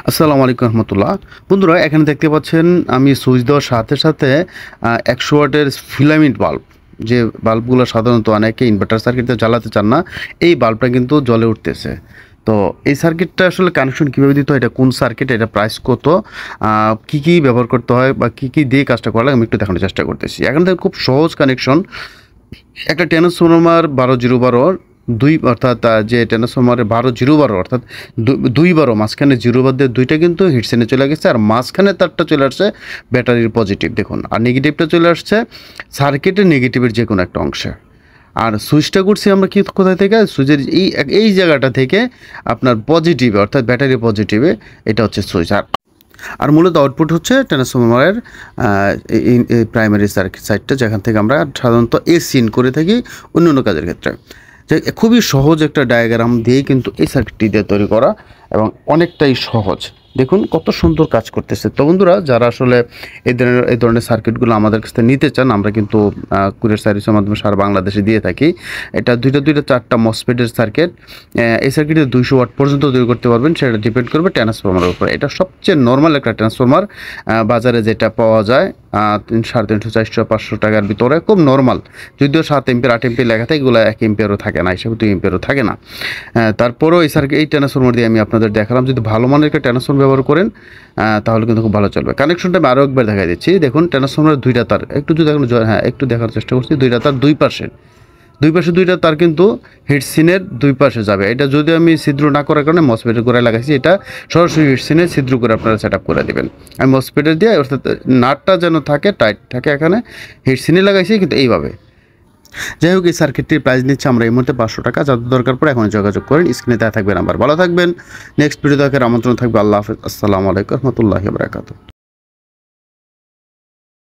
আসসালামু আলাইকুম রহমতুল্লাহ। বন্ধুরা, এখানে দেখতে পাচ্ছেন আমি সুইচ দেওয়ার সাথে সাথে 100 ওয়াটের ফিলামেন্ট বাল্ব, যে বাল্বগুলো সাধারণত অনেকে ইনভার্টার সার্কিটে জ্বালাতে চান না, এই বাল্বটা কিন্তু জ্বলে উঠতেছে। তো এই সার্কিটটা আসলে কানেকশন কীভাবে দিতে হয়, এটা কোন সার্কিট, এটা প্রাইস কত, কী কী ব্যবহার করতে হয় বা কী কী দিয়ে কাজটা করা লাগে আমি একটু দেখানোর চেষ্টা করতেছি। এখান থেকে খুব সহজ কানেকশন। একটা ট্রান্সফরমার 12-0-12 দুই, অর্থাৎ যে ট্রান্সফরমারের 12-0-12 অর্থাৎ দুই বারো, মাঝখানে জিরো বাদ দিয়ে দুইটা কিন্তু হিটসেনে চলে গেছে, আর মাঝখানে তারটা চলে আসছে ব্যাটারির পজিটিভ, দেখুন, আর নেগেটিভটা চলে আসছে সার্কিটের নেগেটিভের যে কোনো একটা অংশে। আর সুইচটা করছি আমরা কি কোথায় থেকে, সুইচের এই জায়গাটা থেকে আপনার পজিটিভে, অর্থাৎ ব্যাটারি পজিটিভে, এটা হচ্ছে সুইচ। আর মূলত আউটপুট হচ্ছে ট্রান্সফরমারের প্রাইমারি সার্কিট সাইডটা, যেখান থেকে আমরা সাধারণত এসি ইন করে থাকি অন্য কাজের ক্ষেত্রে। যে খুবই সহজ একটা ডায়াগ্রাম দিয়েই কিন্তু এই সার্কিটটি দিয়ে তৈরি করা, এবং অনেকটাই সহজ। দেখুন কত সুন্দর কাজ করতেছে। তো বন্ধুরা, যারা আসলে এই ধরনের সার্কিটগুলো আমাদের কাছ থেকে নিতে চান, আমরা কিন্তু কুরিয়ার সার্ভিসের মাধ্যমে সারা বাংলাদেশে দিয়ে থাকি। এটা দুইটা 4টা মসফেটের সার্কিট। এই সার্কিটে 200 ওয়াট পর্যন্ত তৈরি করতে পারবেন, সেটা ডিপেন্ড করবে ট্রান্সফরমারের উপরে। এটা সবচেয়ে নর্মাল একটা ট্রান্সফরমার, বাজারে যেটা পাওয়া যায় 350, 400, 500 টাকার ভিতরে, খুব নর্মাল। যদিও 7 এমপিয়ার 8 এমপিয়ার লেখা থাকে, এগুলো 1 এমপিয়ারও থাকে না, হিসাবে 2 এমপিয়ারও থাকে না। তারপরেও এই ট্রান্সফরমার দিয়ে আমি আপনাদের দেখালাম, যদি ভালো মানের একটা ট্রান্সফরমার ব্যবহার করেন তাহলে কিন্তু খুব ভালো চলবে। কানেকশনটা আমি আরও একবার দেখাই দিচ্ছি। দেখুন, ট্রান্সফরমারের দুইটা তার, একটু যদি দেখুন, হ্যাঁ একটু দেখার চেষ্টা করছি, দুইটা তার দুই পাশে দুইটা তার কিন্তু হিটসিনের দুই পাশে যাবে। এটা যদি আমি ছিদ্র না করার কারণে মসফেটের গোড়ায় লাগাইছি, এটা সরাসরি হিটসিনে ছিদ্র করে আপনারা সেট আপ করে দেবেন। আমি মসফেটের দিয়ে, অর্থাৎ নাটটা যেন থাকে, টাইট থাকে, এখানে হিটসিনে লাগাইছি কিন্তু এইভাবে। যাই হোক, এই সার্কিটটির প্রাইস নিচ্ছে আমরা এই মুহূর্তে 500 টাকা। যাদের দরকার পড়ে এখন যোগাযোগ করেন, স্ক্রিনে দেওয়া থাকবে নাম্বার। ভালো থাকবেন, নেক্সট ভিডিও দেখার আমন্ত্রণ থাকবে। আল্লাহ হাফেজ, আসসালামু আলাইকুম রহমতুল্লাহি ওয়া বারাকাতুহু।